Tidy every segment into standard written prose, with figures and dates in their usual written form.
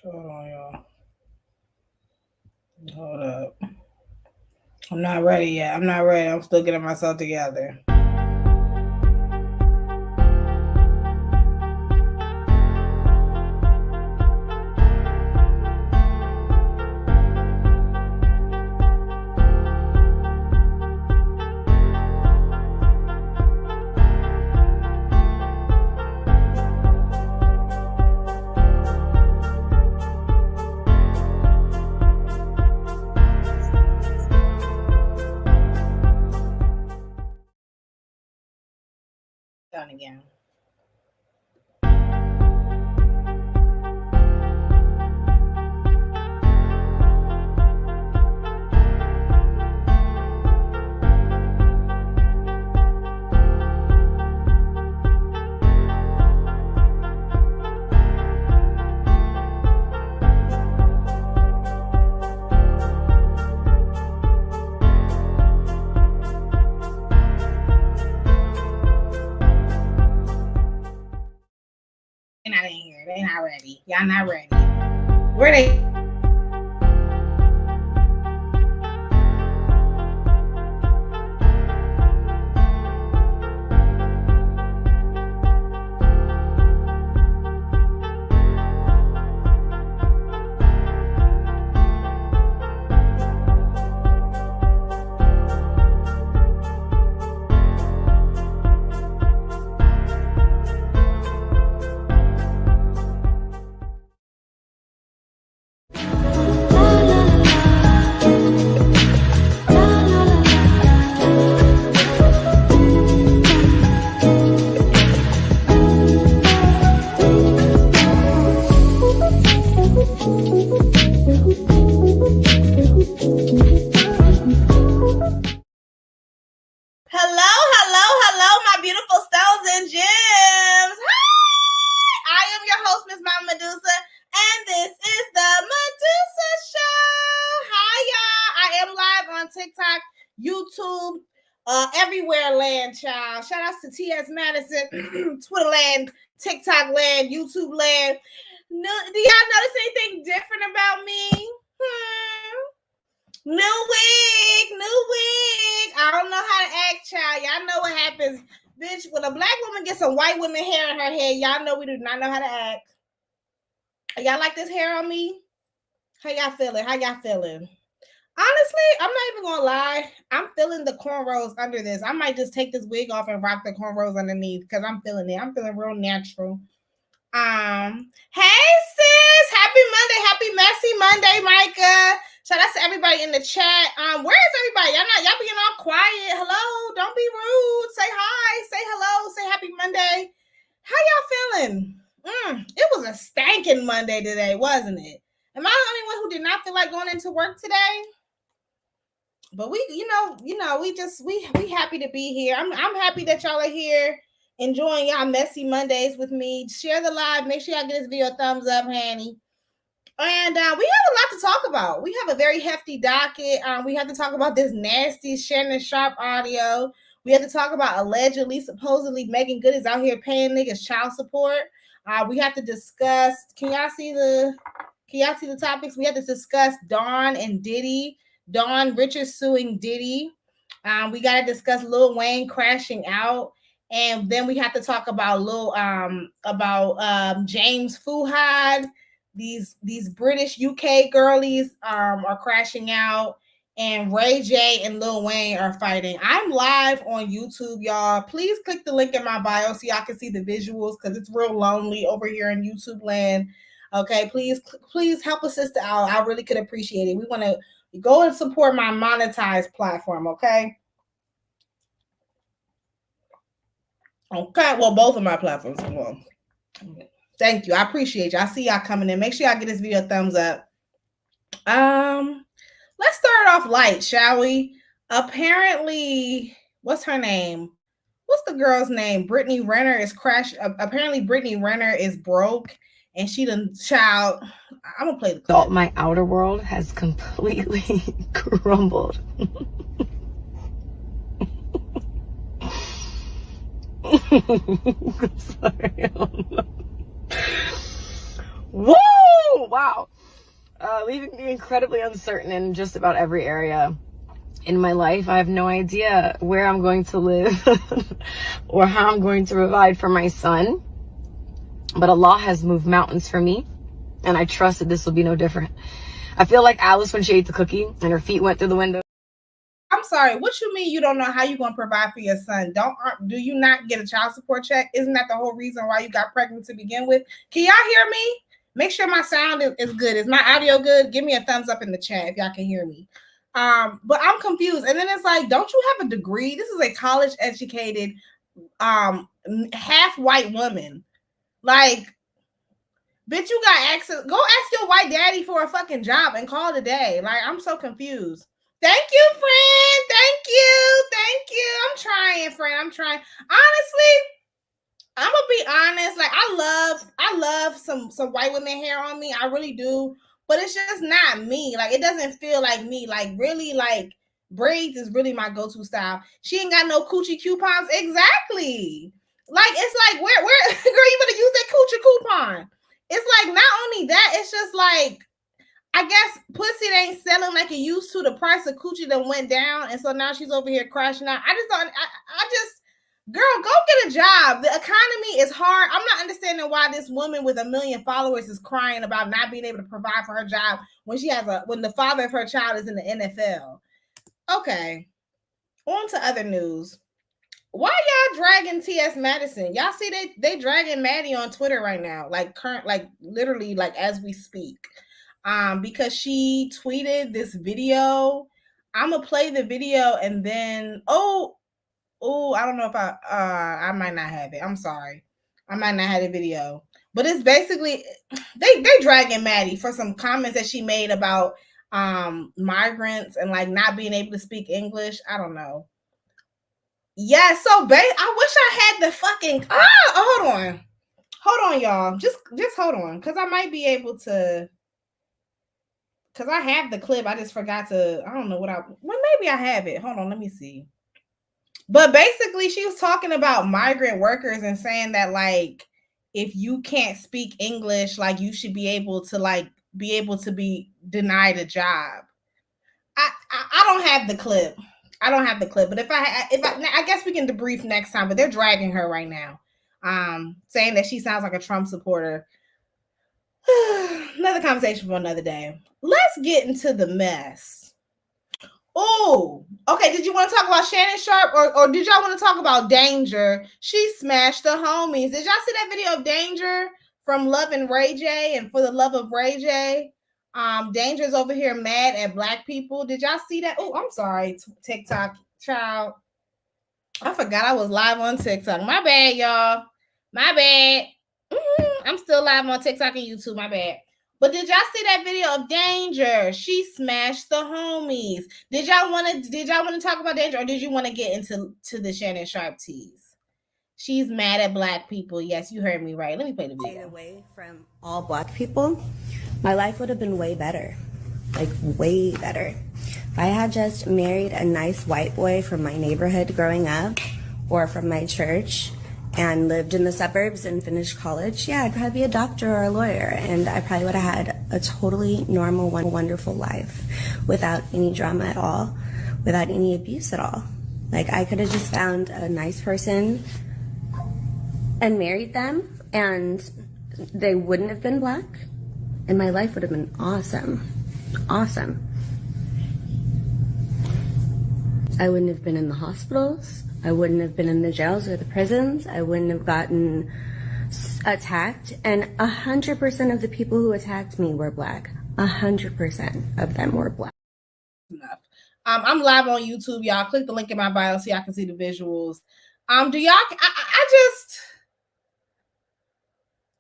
Hold on, y'all. Hold up. I'm not ready yet. I'm not ready. I'm still getting myself together. Done again. They're not in here. They're not ready. Y'all not ready. Where they? Hello, my beautiful stones and gems. Hi! I am your host, Miss Mama Medusa, and this is the Medusa Show. Hi, y'all. I am live on TikTok, YouTube, everywhere land, child. Shout outs to T.S. Madison, Twitter land, TikTok land, YouTube land. Do y'all notice anything different about me? New wig. I don't know how to act, child. Y'all know what happens, bitch. When a black woman gets some white woman hair in her head, y'all know we do not know how to act. Y'all like this hair on me? How y'all feeling? Honestly, I'm not even gonna lie. I'm feeling the cornrows under this. I might just take this wig off and rock the cornrows underneath because I'm feeling it. I'm feeling real natural. Hey sis, happy Monday, happy messy Monday, Micah. Shout out to everybody in the chat. Where is everybody? Y'all being all quiet. Hello, don't be rude. Say hi, say hello, say happy Monday. How y'all feeling? It was a stankin' Monday today, wasn't it? Am I the only one who did not feel like going into work today? But we happy to be here. I'm happy that y'all are here. Enjoying y'all messy Mondays with me. Share the live. Make sure y'all get this video a thumbs up, honey. And we have a lot to talk about. We have a very hefty docket. We have to talk about this nasty Shannon Sharpe audio. We have to talk about allegedly, supposedly Megan Good is out here paying niggas child support. We have to discuss. Can y'all see the topics? We have to discuss Dawn and Diddy. Dawn Richards suing Diddy. We got to discuss Lil Wayne crashing out. And then we have to talk about James Fuhad. These British UK girlies are crashing out, and Ray J and Lil Wayne are fighting. I'm live on YouTube, y'all. Please click the link in my bio so y'all can see the visuals because it's real lonely over here in YouTube land. Okay, please help a sister out. I really could appreciate it. We want to go and support my monetized platform, okay? Okay, well, both of my platforms. Well, thank you. I appreciate you. I see y'all coming in. Make sure y'all get this video a thumbs up. Let's start off light, shall we? Apparently, what's her name? What's the girl's name? Brittany Renner is crashed. Apparently, Brittany Renner is broke, and she done child. I'm gonna play the clip. My outer world has completely crumbled. I'm sorry. Woo! wow. Leaving me incredibly uncertain in just about every area in my life. I have no idea where I'm going to live or how I'm going to provide for my son. But Allah has moved mountains for me, and I trust that this will be no different. I feel like Alice when she ate the cookie and her feet went through the window. I'm sorry, what you mean you don't know how you're going to provide for your son? Do you not get a child support check? Isn't that the whole reason why you got pregnant to begin with? Can y'all hear me? Make sure my sound is good. Is my audio good? Give me a thumbs up in the chat if y'all can hear me. But I'm confused. And then it's like, don't you have a degree? This is a college educated half white woman. Like, bitch, you got access. Go ask your white daddy for a fucking job and call it a day. Like, I'm so confused. Thank you, friend. Thank you. I'm trying, friend. I'm trying. Honestly, I'm gonna be honest. Like, I love some white women hair on me. I really do. But it's just not me. Like, it doesn't feel like me. Like, really, like, braids is really my go-to style. She ain't got no coochie coupons. Exactly. Like, it's like, where girl, you better use that coochie coupon. It's like, not only that, it's just like, I guess pussy ain't selling like it used to. The price of coochie that went down, and so now she's over here crashing out. I just don't. Girl, go get a job. The economy is hard. I'm not understanding why this woman with 1 million followers is crying about not being able to provide for her job when when the father of her child is in the NFL. Okay, on to other news. Why y'all dragging T.S. Madison? Y'all see they dragging Maddie on Twitter right now, like literally like as we speak. Because she tweeted this video. I'm gonna play the video and then I don't know if I might not have it. I'm sorry. I might not have the video. But it's basically they dragging Maddie for some comments that she made about migrants and like not being able to speak English. I don't know. Yeah, so I wish I had the fucking hold on, y'all. Just hold on, because I might be able to. Because I have the clip. I just forgot to, I don't know maybe I have it. Hold on, let me see. But basically, she was talking about migrant workers and saying that, like, if you can't speak English, like, you should be able to be denied a job. I don't have the clip. But if I guess we can debrief next time, but they're dragging her right now. Saying that she sounds like a Trump supporter. Another conversation for another day. Let's get into the mess. Oh, okay. Did you want to talk about Shannon Sharpe or did y'all want to talk about Danger? She smashed the homies. Did y'all see that video of Danger from Love and Ray J and For the Love of Ray J? Danger's over here mad at black people. Did y'all see that? Oh, I'm sorry, TikTok child. I forgot I was live on TikTok. My bad, y'all. My bad. I'm still live on TikTok and YouTube. My bad. But did y'all see that video of Danger? She smashed the homies. Did y'all want to talk about Danger, or did you want to get into the Shannon Sharpe tease? She's mad at black people. Yes, you heard me right. Let me play the video. Away from all black people, my life would have been way better. Like, way better. If I had just married a nice white boy from my neighborhood growing up, or from my church, and lived in the suburbs and finished college, yeah, I'd probably be a doctor or a lawyer, and I probably would have had a totally normal, wonderful life without any drama at all, without any abuse at all. Like, I could have just found a nice person and married them, and they wouldn't have been black, and my life would have been awesome. Awesome. I wouldn't have been in the hospitals. I wouldn't have been in the jails or the prisons. I wouldn't have gotten attacked. And 100% of the people who attacked me were black. 100% of them were black. Enough. I'm live on YouTube, y'all. Click the link in my bio so y'all can see the visuals. Do y'all? I just.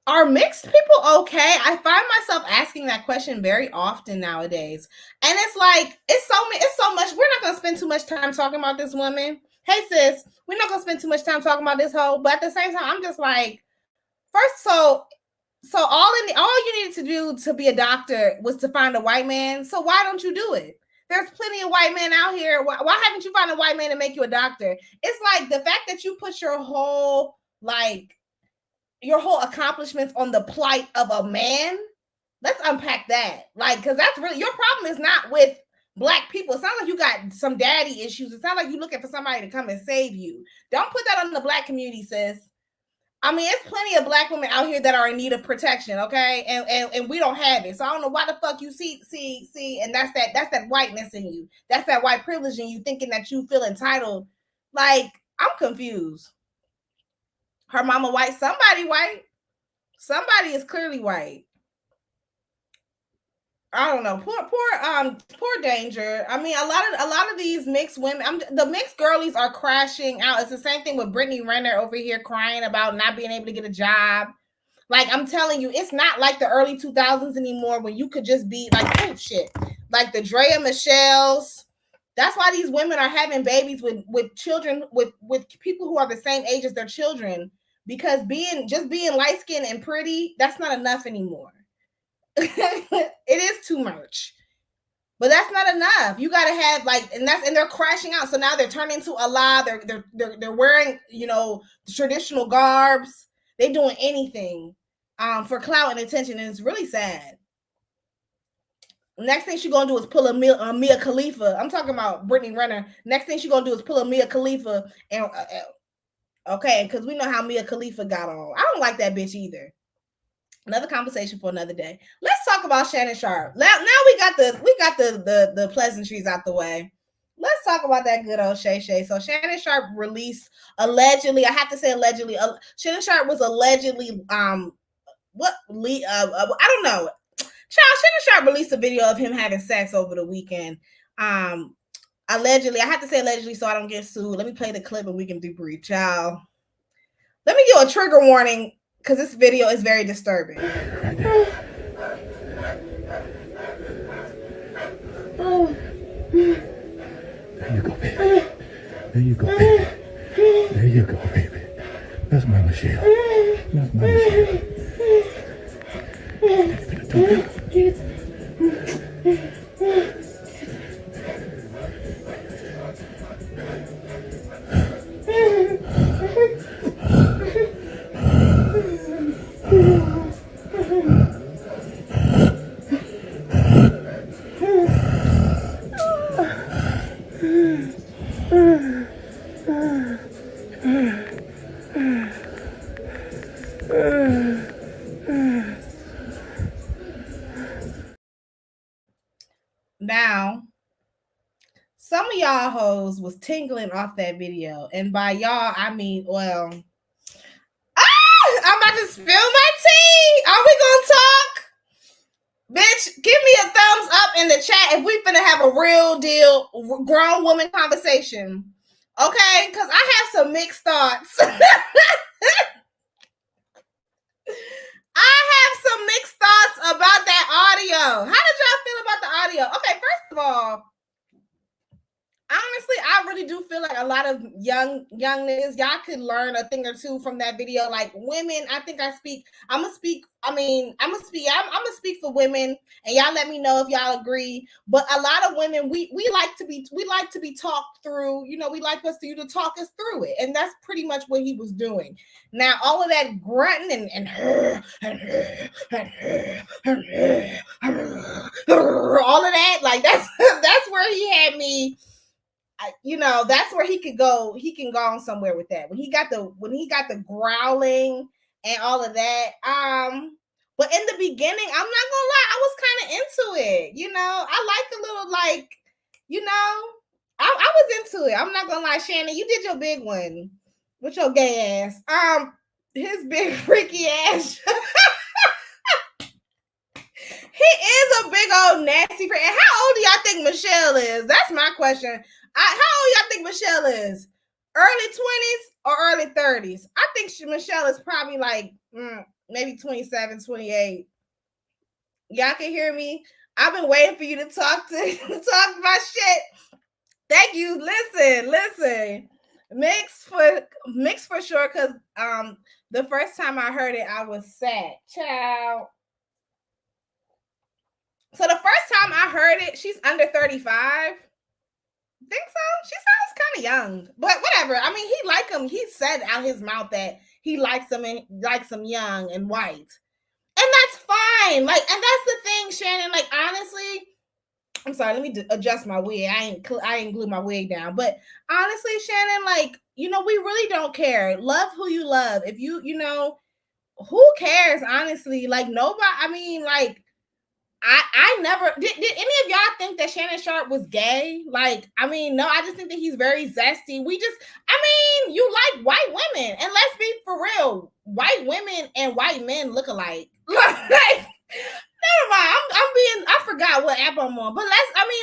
Are mixed people okay? I find myself asking that question very often nowadays. And it's like, it's so much. We're not going to spend too much time talking about this woman. Hey, sis, we're not going to spend too much time talking about this hoe. But at the same time, I'm just like, first, so all you needed to do to be a doctor was to find a white man. So why don't you do it? There's plenty of white men out here. Why haven't you found a white man to make you a doctor? It's like the fact that you put your whole accomplishments on the plight of a man. let's unpack that. Like, because that's really your problem is not with Black people. It sounds like you got some daddy issues. It sounds like you're looking for somebody to come and save you. Don't put that on the Black community, sis. I mean, it's plenty of Black women out here that are in need of protection, okay? And we don't have it. So I don't know why the fuck you see, and that's that whiteness in you. That's that white privilege in you thinking that you feel entitled. Like, I'm confused. Her mama white, somebody white. Somebody is clearly white. I don't know. Poor Danger. I mean, a lot of these mixed women, the mixed girlies are crashing out. It's the same thing with Brittany Renner over here crying about not being able to get a job. Like, I'm telling you, it's not like the early 2000s anymore when you could just be like, oh shit, like the Drea Michelles. That's why these women are having babies with children with people who are the same age as their children, because being light skinned and pretty, that's not enough anymore. It is too much, but that's not enough. You got to have and they're crashing out. So now they're turning to Allah. They're wearing, traditional garbs. They're doing anything for clout and attention, and it's really sad. Next thing she's gonna do is pull a Mia Khalifa. I'm talking about Brittany Renner. Next thing she's gonna do is pull a Mia Khalifa, and okay, because we know how Mia Khalifa got on. I don't like that bitch either. Another conversation for another day. Let's talk about Shannon Sharpe. Now we got the pleasantries out the way. Let's talk about that good old Shay Shay. So Shannon Sharpe released allegedly. I have to say allegedly. Shannon Sharpe was allegedly I don't know. Shannon Sharpe released a video of him having sex over the weekend. Allegedly, I have to say allegedly so I don't get sued. Let me play the clip and we can debrief, child. Let me give a trigger warning, because this video is very disturbing. There you go, baby. There you go, baby. There you go, baby. That's my Michelle. That's my Michelle. Now, some of y'all hoes was tingling off that video, and by y'all I mean, well, I'm about to spill my tea. Are we gonna talk? Bitch, give me a thumbs up in the chat if we finna have a real deal grown woman conversation. Okay, because I have some mixed thoughts. I have some mixed thoughts about that audio. How did y'all feel about the audio? Okay, first of all, honestly, I really do feel like a lot of young niggas, y'all could learn a thing or two from that video. Like women, I think I'm gonna speak for women, and y'all let me know if y'all agree. But a lot of women, we like to be talked through. We like you to talk us through it, and that's pretty much what he was doing. Now, all of that grunting and all of that, like that's where he had me. That's where he could go. He can go on somewhere with that. When he got the growling and all of that. But in the beginning, I'm not gonna lie, I was kind of into it. I like a little I was into it. I'm not gonna lie, Shannon, you did your big one with your gay ass. His big freaky ass. He is a big old nasty freak. And how old do y'all think Michelle is? That's my question. How old y'all think Michelle is? Early 20s or early 30s? I think Michelle is probably like maybe 27, 28. Y'all can hear me? I've been waiting for you to talk my shit. Thank you. Listen. Mixed for sure, because the first time I heard it, I was sad. Child. So the first time I heard it, she's under 35. Think so? She sounds kind of young, but whatever. I mean, he like him. He said out his mouth that he likes them young and white, and that's fine. Like, and that's the thing, Shannon. Like, honestly, I'm sorry. Let me adjust my wig. I ain't glue my wig down. But honestly, Shannon, like, you know, we really don't care. Love who you love. If you know, who cares? Honestly, like nobody. I mean, like, I never did any of y'all think that Shannon Sharpe was gay? Like, I mean, no, I just think that he's very zesty. I mean, you like white women, and let's be for real, white women and white men look alike. Like, never mind. I forgot what app I'm on, but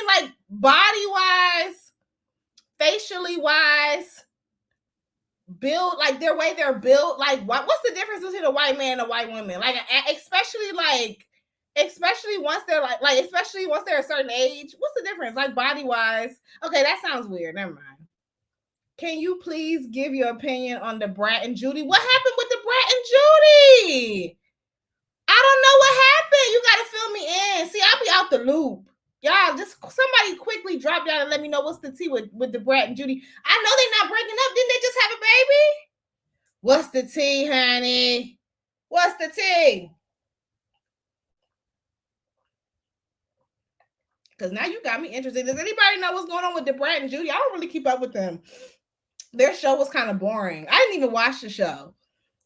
like body wise, facially wise, build, like their way they're built. Like, what's the difference between a white man and a white woman? Like, especially once they're especially once they're a certain age. What's the difference? Like, body wise. Okay, that sounds weird. Never mind. Can you please give your opinion on the Brat and Judy? What happened with the Brat and Judy? I don't know what happened. You gotta fill me in. See, I'll be out the loop. Y'all, just somebody quickly drop down and let me know what's the tea with the Brat and Judy. I know they're not breaking up. Didn't they just have a baby? What's the tea, honey? What's the tea? Because now you got me interested. Does anybody know what's going on with the Brat and Judy? I don't really keep up with them. Their show was kind of boring. I didn't even watch the show.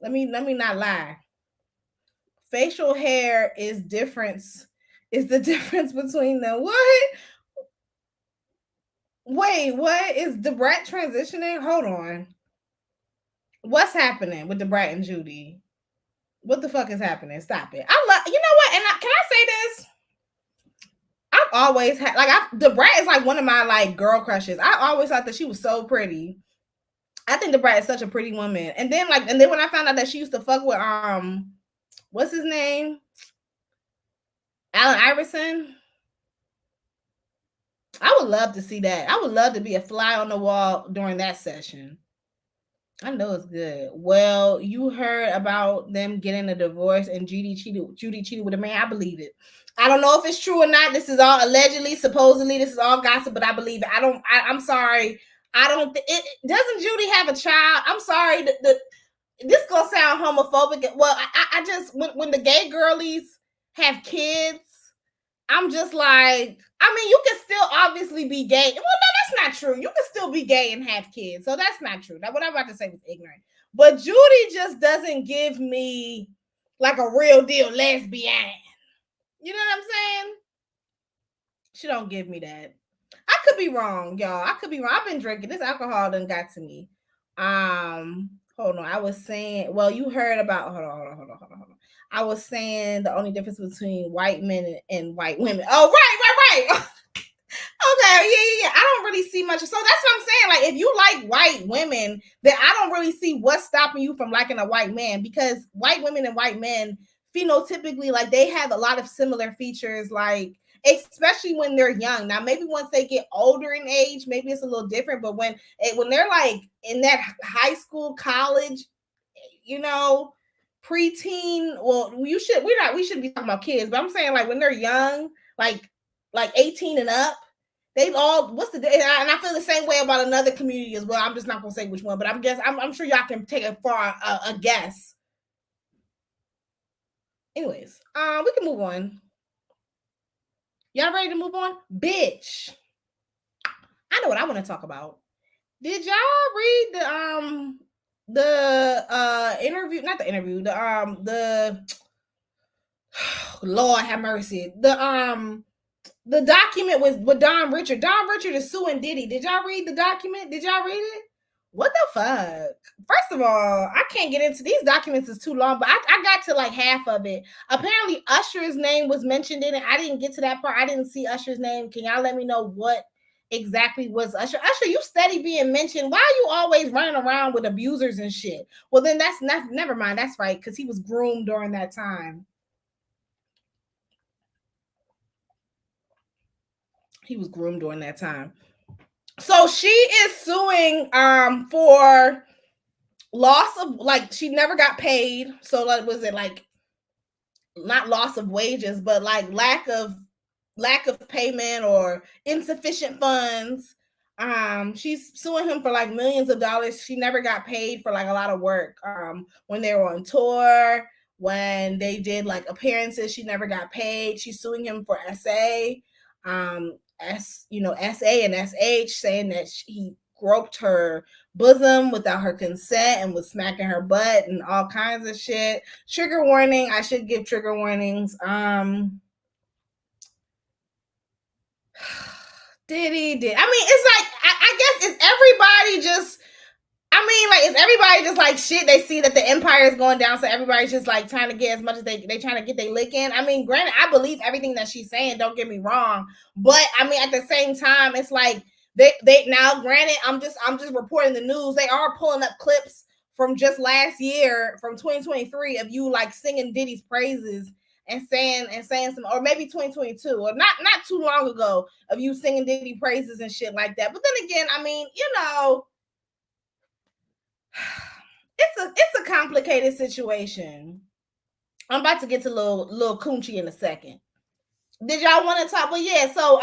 Let me not lie. Facial hair is the difference between them. What? Wait, what is the Brat transitioning? Hold on. What's happening with the Brat and Judy? What the fuck is happening? Stop it. You know what? And can I say this? I've always had the Brat is like one of my like girl crushes. I always thought that she was so pretty. I think the Brat is such a pretty woman. And then when I found out that she used to fuck with what's his name? Allen Iverson. I would love to see that. I would love to be a fly on the wall during that session. I know it's good. Well, you heard about them getting a divorce and Judy cheated with a man. I believe it. I don't know if it's true or not. This is all allegedly, supposedly. This is all gossip, but I believe it. I'm sorry. I don't think it. Doesn't Judy have a child? I'm sorry. This gonna sound homophobic. Well, I just when the gay girlies have kids, I'm just like, I mean, you can still obviously be gay. Well, no, that's not true. You can still be gay and have kids. So that's not true. What I'm about to say was ignorant. But Judy just doesn't give me like a real deal lesbian. You know what I'm saying? She don't give me that. I could be wrong, y'all. I could be wrong. I've been drinking. This alcohol done got to me. Hold on. I was saying, well, you heard about, hold on. I was saying the only difference between white men and white women. Oh, right. Okay, yeah. I don't really see much. So that's what I'm saying. Like, if you like white women, then I don't really see what's stopping you from liking a white man, because white women and white men phenotypically, like, they have a lot of similar features, like, especially when they're young. Now, maybe once they get older in age, maybe it's a little different. But when they're like in that high school, college, you know, preteen, well, we shouldn't be talking about kids, but I'm saying like when they're young, like 18 and up, they all, and I feel the same way about another community as well. I'm just not gonna say which one, but I'm sure y'all can take it for a guess. Anyways, we can move on. Y'all ready to move on? Bitch, I know what I want to talk about. Did y'all read the interview? Not the interview. The Lord have mercy. The document with Don Richard. Don Richard is suing Diddy. Did y'all read the document? Did y'all read it? What the fuck? First of all, I can't get into these documents. It's too long, but I got to like half of it. Apparently, Usher's name was mentioned in it. I didn't get to that part. I didn't see Usher's name. Can y'all let me know what exactly was Usher? Usher, you steady being mentioned. Why are you always running around with abusers and shit? Well, then that's not, never mind. That's right, because he was groomed during that time. He was groomed during that time. So she is suing for loss of, like, she never got paid. So like, was it like not loss of wages, but like lack of payment or insufficient funds. She's suing him for like millions of dollars. She never got paid for like a lot of work when they were on tour, when they did like appearances. She never got paid. She's suing him for SA, SA and SH, saying that he groped her bosom without her consent and was smacking her butt and all kinds of shit. Trigger warning. I should give trigger warnings. Diddy did. I mean, it's like I guess it's everybody just. I mean, like, is everybody just like shit? They see that the empire is going down, so everybody's just like trying to get as much as they trying to get their lick in. I mean, granted, I believe everything that she's saying. Don't get me wrong, but I mean, at the same time, it's like they now. Granted, I'm just reporting the news. They are pulling up clips from just last year, from 2023, of you like singing Diddy's praises and saying some, or maybe 2022, or not too long ago, of you singing Diddy praises and shit like that. But then again, I mean, it's a complicated situation. I'm about to get to little Coochie in a second. Did y'all want to talk? Well, yeah. So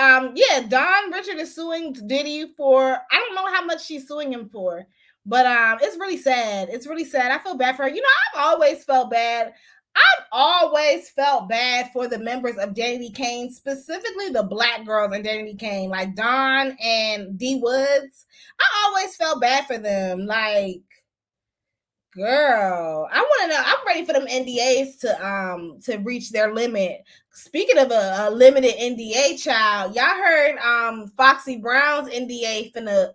Don Richard is suing Diddy for, I don't know how much she's suing him for, but it's really sad. It's really sad. I feel bad for her. I've always felt bad. I've always felt bad for the members of Danity Kane, specifically the black girls in Danity Kane, like Don and D Woods. I always felt bad for them. Like, girl, I want to know. I'm ready for them NDAs to reach their limit. Speaking of a limited NDA, child, y'all heard Foxy Brown's NDA finna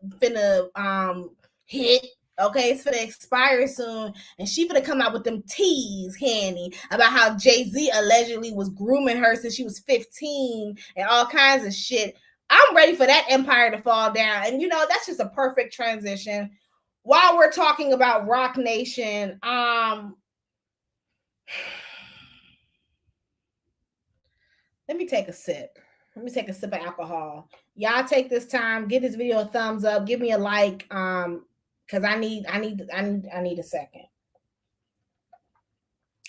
hit. Okay, it's finna expire soon, and she finna come out with them teas, Hanny, about how Jay-Z allegedly was grooming her since she was 15 and all kinds of shit. I'm ready for that empire to fall down, and that's just a perfect transition. While we're talking about Rock Nation, let me take a sip. Let me take a sip of alcohol. Y'all take this time, give this video a thumbs up, give me a like, because I need a second.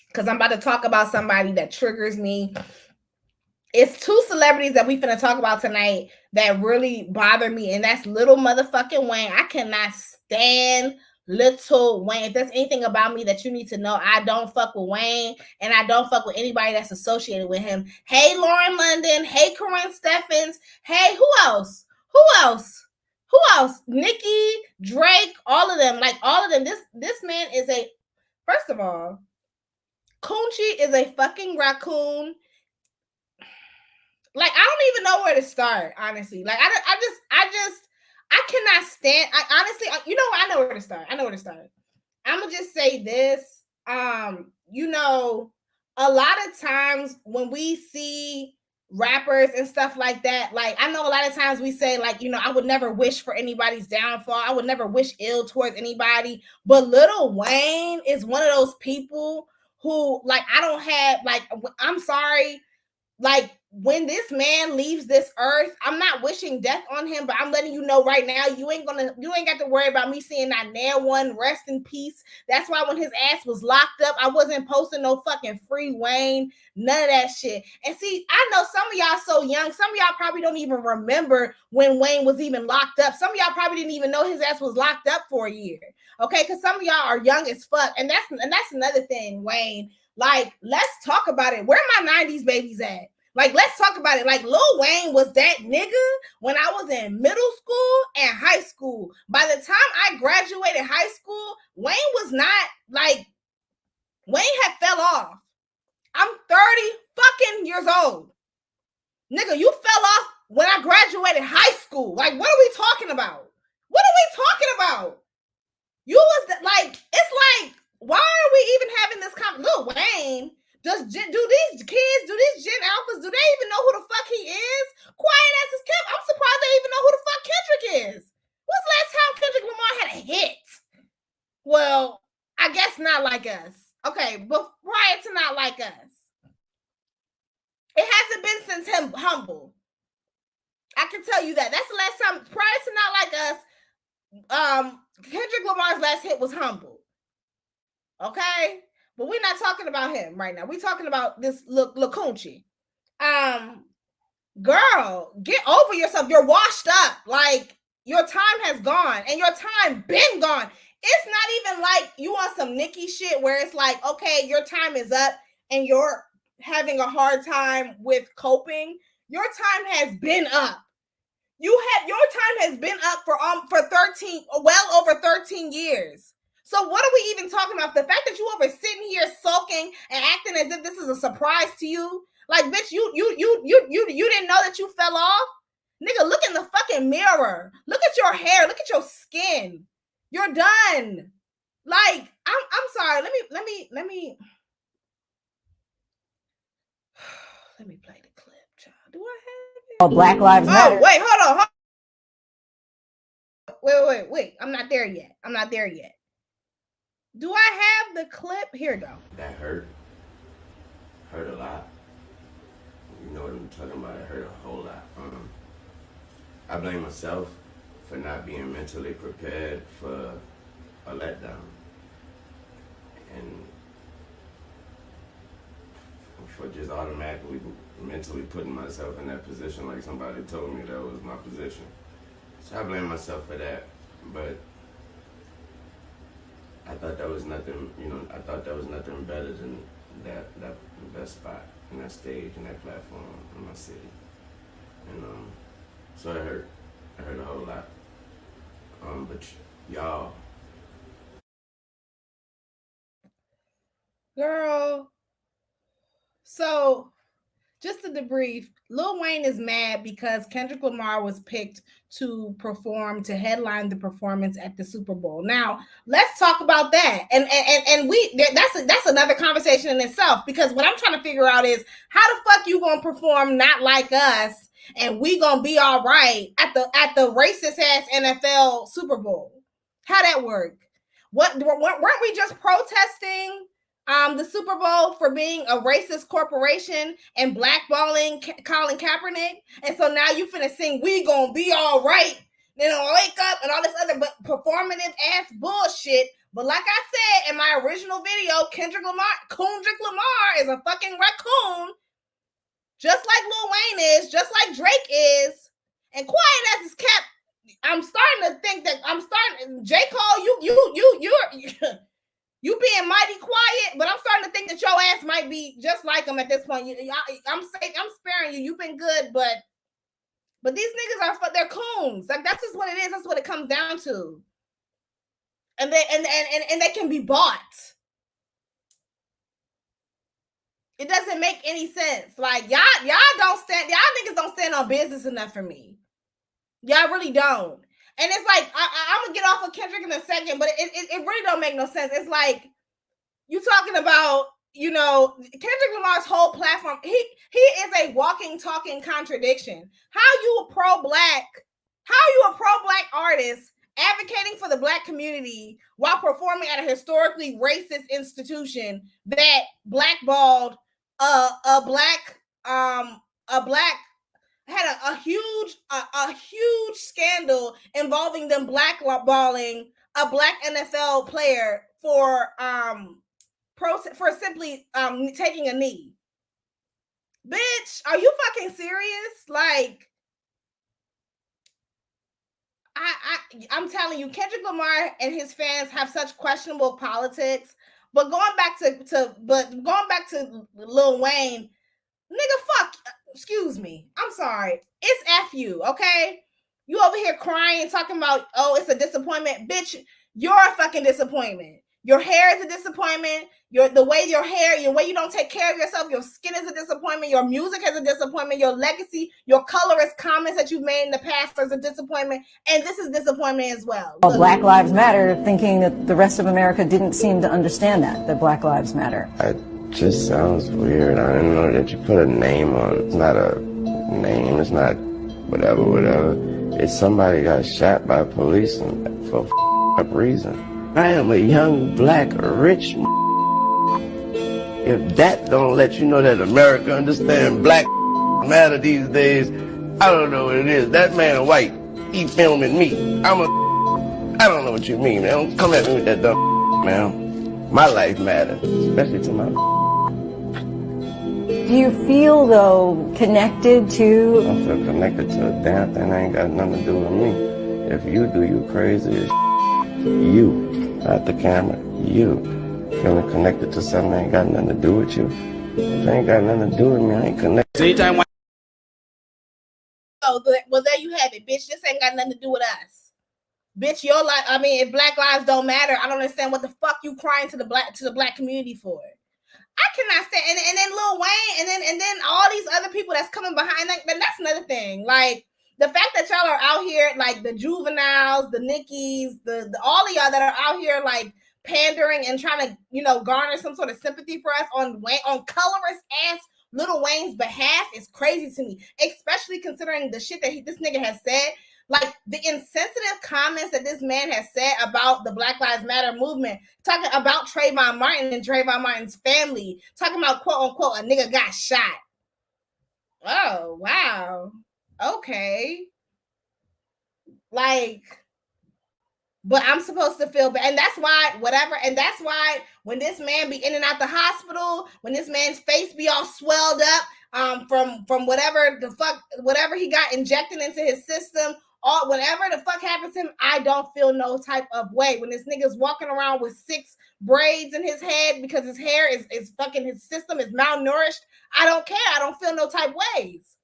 Because I'm about to talk about somebody that triggers me. It's two celebrities that we finna talk about tonight that really bother me, and that's little motherfucking Wayne. I cannot stand Little Wayne. If there's anything about me that you need to know, I don't fuck with Wayne, and I don't fuck with anybody that's associated with him. Hey, Lauren London. Hey, Corinne Steffens. Hey, who else? Nicki, Drake, all of them. Like, all of them. This man is first of all, Coochie is a fucking raccoon. Like, I don't even know where to start, honestly. Like, I cannot stand. I honestly, I know where to start. I'm gonna just say this. A lot of times when we see rappers and stuff like that, like, I know a lot of times we say, like, I would never wish for anybody's downfall. I would never wish ill towards anybody. But Lil Wayne is one of those people who, like, I don't have, like, I'm sorry, like, when this man leaves this earth, I'm not wishing death on him, but I'm letting you know right now, you ain't got to worry about me seeing that nail one. Rest in peace. That's why when his ass was locked up, I wasn't posting no fucking free Wayne, none of that shit. And see, I know some of y'all so young, some of y'all probably don't even remember when Wayne was even locked up. Some of y'all probably didn't even know his ass was locked up for a year. Okay, because some of y'all are young as fuck, and that's another thing, Wayne. Like, let's talk about it. Where my 90s babies at? Like, let's talk about it. Like, Lil Wayne was that nigga when I was in middle school and high school. By the time I graduated high school, Wayne was not, like, Wayne had fell off. I'm 30 fucking years old. Nigga, you fell off when I graduated high school. Like, what are we talking about? You was, like, it's like, why are we even having this conversation? Lil Wayne, do these kids, do these Gen Alphas, do they even know who the fuck he is? Quiet as is kept. I'm surprised they even know who the fuck Kendrick is. When's the last time Kendrick Lamar had a hit? Well, I guess not like us. Okay, but prior to Not Like Us, it hasn't been since him Humble. I can tell you that. That's the last time. Prior to Not Like Us, Kendrick Lamar's last hit was Humble. Okay? But we're not talking about him right now. We're talking about this Coochie. Girl, get over yourself. You're washed up. Like, your time has gone, and your time been gone. It's not even like you want some Nicki shit where it's like, okay, your time is up and you're having a hard time with coping. Your time has been up. Your time has been up for 13, well over 13 years. So what are we even talking about? The fact that you over sitting here sulking and acting as if this is a surprise to you, like, bitch, you didn't know that you fell off, nigga. Look in the fucking mirror. Look at your hair. Look at your skin. You're done. Like, I'm sorry. Let me play the clip, child. Do I have it? Black Lives Matter. Oh, wait, hold on. Wait. I'm not there yet. Do I have the clip? Here we go. That hurt a lot. You know what I'm talking about? It hurt a whole lot. I blame myself for not being mentally prepared for a letdown. And for just automatically mentally putting myself in that position like somebody told me that was my position. So I blame myself for that, but I thought that was nothing, I thought that was nothing better than that spot and that stage and that platform in my city. And so it hurt a whole lot. But y'all. Girl. So, just to debrief, Lil Wayne is mad because Kendrick Lamar was picked to headline the performance at the Super Bowl. Now, let's talk about that. And that's another conversation in itself, because what I'm trying to figure out is how the fuck you gonna perform not like us and we gonna be all right at the racist ass NFL Super Bowl? How that work? Weren't we just protesting the Super Bowl for being a racist corporation and blackballing Colin Kaepernick? And so now you finna sing "We Gonna Be All Right," then wake up and all this other performative ass bullshit. But like I said in my original video, Kendrick Lamar is a fucking raccoon, just like Lil Wayne is, just like Drake is. And quiet as is kept, I'm starting to think that J. Cole, you're you being mighty quiet, but I'm starting to think that your ass might be just like him at this point. I'm sparing you. You've been good, but these niggas they're coons. Like, that's just what it is. That's what it comes down to. And they can be bought. It doesn't make any sense. Like, y'all niggas don't stand on business enough for me. Y'all really don't. And it's like, I'm going to get off of Kendrick in a second, but it really don't make no sense. It's like, you talking about, Kendrick Lamar's whole platform, he is a walking, talking contradiction. How you a pro-black artist advocating for the black community while performing at a historically racist institution that blackballed a black had a huge scandal involving them blackballing a black NFL player for simply taking a knee. Bitch, are you fucking serious? Like, I'm telling you, Kendrick Lamar and his fans have such questionable politics. But going back to Lil Wayne, nigga, fuck. Excuse me. I'm sorry. It's F you, okay? You over here crying, talking about, oh, it's a disappointment. Bitch, you're a fucking disappointment. Your hair is a disappointment. The way you don't take care of yourself, your skin is a disappointment. Your music is a disappointment. Your legacy, your colorist comments that you've made in the past is a disappointment. And this is disappointment as well. Black Lives Matter, thinking that the rest of America didn't seem to understand that Black Lives Matter. It just sounds weird. I didn't know that you put a name on it. It's not a name. It's not whatever. It's somebody got shot by police for a reason. I am a young, black, rich. If that don't let you know that America understands Black matter these days, I don't know what it is. That man white, he filming me. I don't know what you mean, man. Don't come at me with that dumb, man. My life matters, especially to my. Do you feel, though, connected to? I don't feel connected to a damn thing. That ain't got nothing to do with me. If you do, you crazy as you. not the camera. You feeling connected to something that ain't got nothing to do with you. If it ain't got nothing to do with me, I ain't connected. Anytime. Oh, well, there you have it, bitch. This ain't got nothing to do with us. Bitch, your life. I mean, if Black lives don't matter, I don't understand what the fuck you crying to the black community for. I cannot stand. And then Lil Wayne, and then all these other people that's coming behind. But that's another thing. Like the fact that y'all are out here, like the juveniles, the Nickies, the all of y'all that are out here, like pandering and trying to, you know, garner some sort of sympathy for us on colorist ass Lil Wayne's behalf is crazy to me, especially considering the shit that this nigga has said. Like the insensitive comments that this man has said about the Black Lives Matter movement, talking about Trayvon Martin and Trayvon Martin's family, talking about quote unquote a nigga got shot. Oh, wow. Okay. Like, but I'm supposed to feel bad. And that's why, whatever. And that's why when this man be in and out the hospital, when this man's face be all swelled up from whatever the fuck, whatever he got injected into his system, or whatever the fuck happens to him, I don't feel no type of way. When this nigga's walking around with 6 braids in his head because his hair is fucking, his system is malnourished, I don't care. I don't feel no type ways.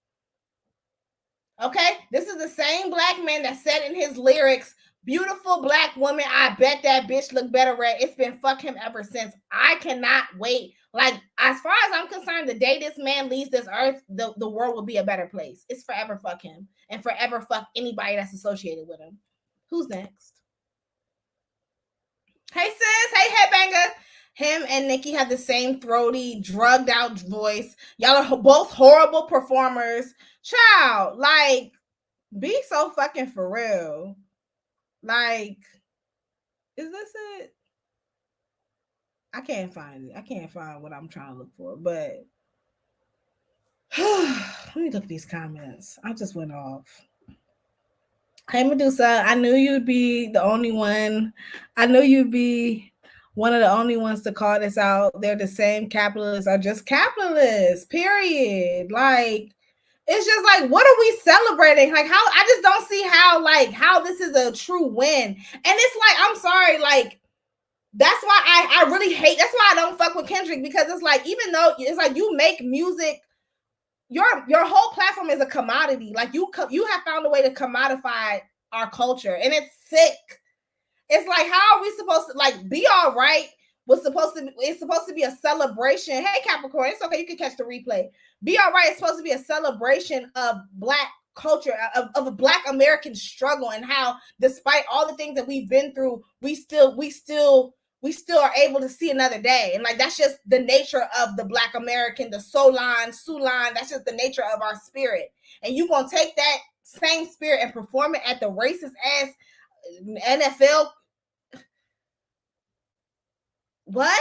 Okay? This is the same black man that said in his lyrics, beautiful black woman, I bet that bitch look better red. It's been fuck him ever since. I cannot wait. Like, as far as I'm concerned, the day this man leaves this earth, the world will be a better place. It's forever fuck him and forever fuck anybody that's associated with him. Who's next? Hey, sis. Hey, headbanger. Him and Nicki have the same throaty, drugged out voice. Y'all are both horrible performers. Child, like, be so fucking for real. Like, is this it? I can't find it. I can't find what I'm trying to look for, but let me look at these comments. I just went off. Hey, Medusa, I knew you'd be the only one. I knew you'd be one of the only ones to call this out. They're the same. Capitalists are just capitalists, period. Like, it's just like, what are we celebrating? Like, how, I just don't see how this is a true win. And it's like, I'm sorry, like, that's why I really hate, that's why I don't fuck with Kendrick, because it's like, even though it's like you make music, your whole platform is a commodity. Like you have found a way to commodify our culture, and it's sick. It's like, how are we supposed to, like, Be All Right it's supposed to be a celebration. Hey, Capricorn, it's okay, you can catch the replay. Be All Right is supposed to be a celebration of black culture, of a black American struggle, and how despite all the things that we've been through, we still are able to see another day. And like, that's just the nature of the black American, the Sulan, that's just the nature of our spirit. And you gonna take that same spirit and perform it at the racist ass NFL. What?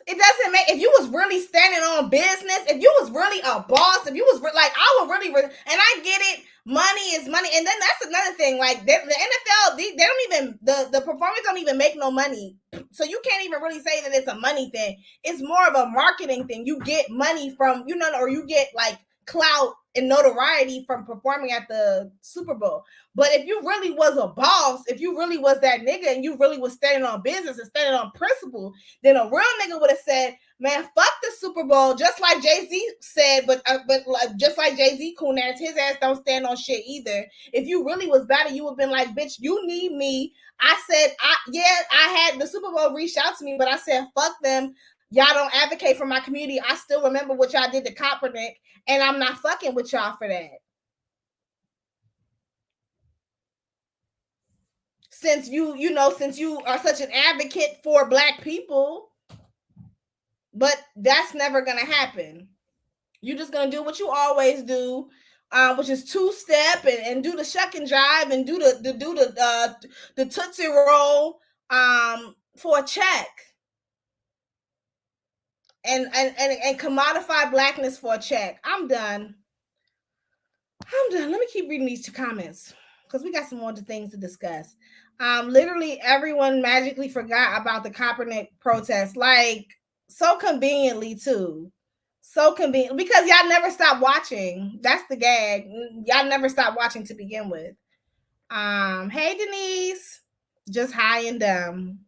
It doesn't make, if you was really standing on business, if you was really a boss, if you was like, I would really, and I get it, money is money. And then that's another thing, like the NFL, they don't even, the performers don't even make no money. So you can't even really say that it's a money thing. It's more of a marketing thing. You get money from, or you get like clout and notoriety from performing at the Super Bowl. But if you really was a boss, if you really was that nigga and you really was standing on business and standing on principle, then a real nigga would have said, man, fuck the Super Bowl, just like Jay-Z said, but like, just like Jay-Z coon ass, his ass don't stand on shit either. If you really was better, you would have been like, bitch, you need me. I said, I had the Super Bowl reach out to me, but I said, fuck them. Y'all don't advocate for my community. I still remember what y'all did to Kaepernick, and I'm not fucking with y'all for that. Since you are such an advocate for black people, but that's never gonna happen. You're just gonna do what you always do, which is two-step and do the shuck and jive and do the Tootsie Roll for a check. And commodify blackness for a check. I'm done. Let me keep reading these 2 comments because we got some more things to discuss. Literally everyone magically forgot about the Kaepernick protest, like so conveniently too. So convenient, because y'all never stop watching. That's the gag. Y'all never stop watching to begin with. Hey Denise, just high and dumb.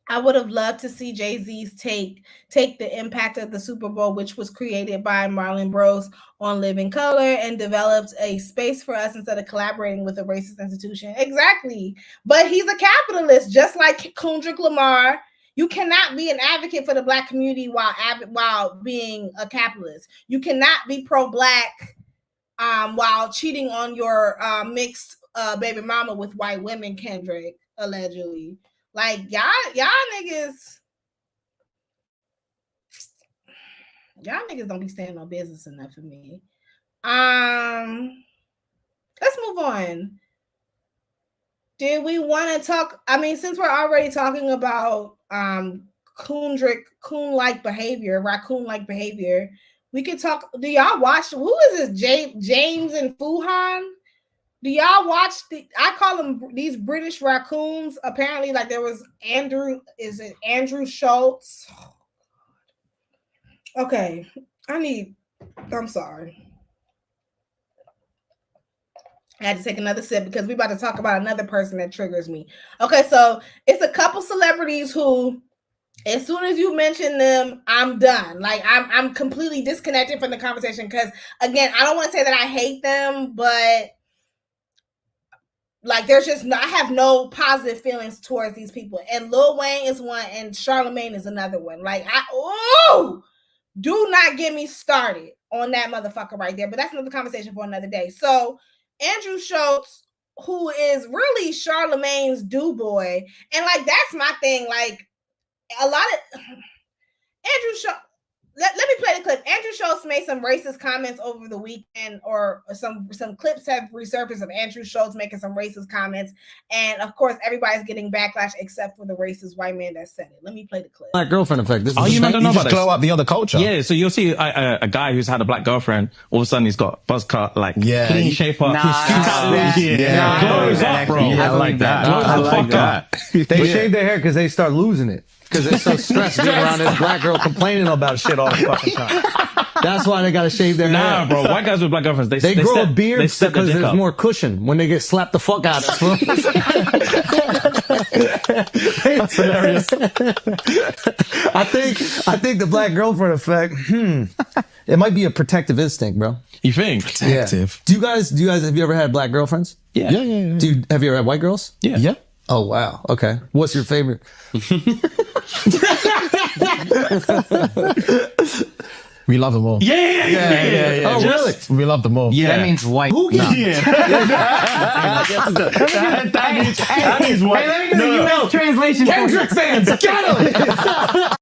I would have loved to see Jay-Z's take the impact of the Super Bowl, which was created by Marlon Bros on Living Color, and developed a space for us instead of collaborating with a racist institution. Exactly. But he's a capitalist, just like Kendrick Lamar. You cannot be an advocate for the Black community while being a capitalist. You cannot be pro-Black while cheating on your mixed baby mama with white women, Kendrick, allegedly. Like y'all niggas don't be standing on business enough for me. Let's move on. Did we want to talk? I mean, since we're already talking about coon-like behavior, raccoon-like behavior, we could talk. Do y'all watch? Who is this? James and Fuhan? Do y'all watch I call them these British raccoons? Apparently, like there was Andrew Schultz? Okay, I'm sorry. I had to take another sip because we're about to talk about another person that triggers me. Okay, so it's a couple celebrities who, as soon as you mention them, I'm done. Like I'm completely disconnected from the conversation because, again, I don't want to say that I hate them, but like there's just I have no positive feelings towards these people. And Lil Wayne is one, and Charlemagne is another one. Like do not get me started on that motherfucker right there. But that's another conversation for another day. So Andrew Schultz, who is really Charlemagne's do boy, and like that's my thing. Like a lot of Andrew Schultz. Let me play the clip. Andrew Schultz made some racist comments over the weekend, or some clips have resurfaced of Andrew Schultz making some racist comments. And of course, everybody's getting backlash except for the racist white man that said it. Let me play the clip. Black girlfriend effect. This is you don't know about glow up the other culture. Yeah, so you'll see a guy who's had a black girlfriend, all of a sudden he's got buzz cut, like clean shape up. Glows up, bro. Yeah, I like that. I like that. They shave their hair because they start losing it. Because they're so stressed being around this black girl complaining about shit all the fucking time. That's why they gotta shave their hair. Nah, bro. White guys with black girlfriends, they grow a beard because there's more cushion when they get slapped the fuck out of. That's hilarious. I think the black girlfriend effect. It might be a protective instinct, bro. You think? Protective. Yeah. Do you guys have you ever had black girlfriends? Yeah. Yeah. Have you ever had white girls? Yeah. Yeah. Oh wow. Okay. What's your favorite? We love them all. Yeah. Oh, really? We love them all. Yeah. That means white. Who gets that means white. Hey, let me get a US translation. Kendrick fans, get it!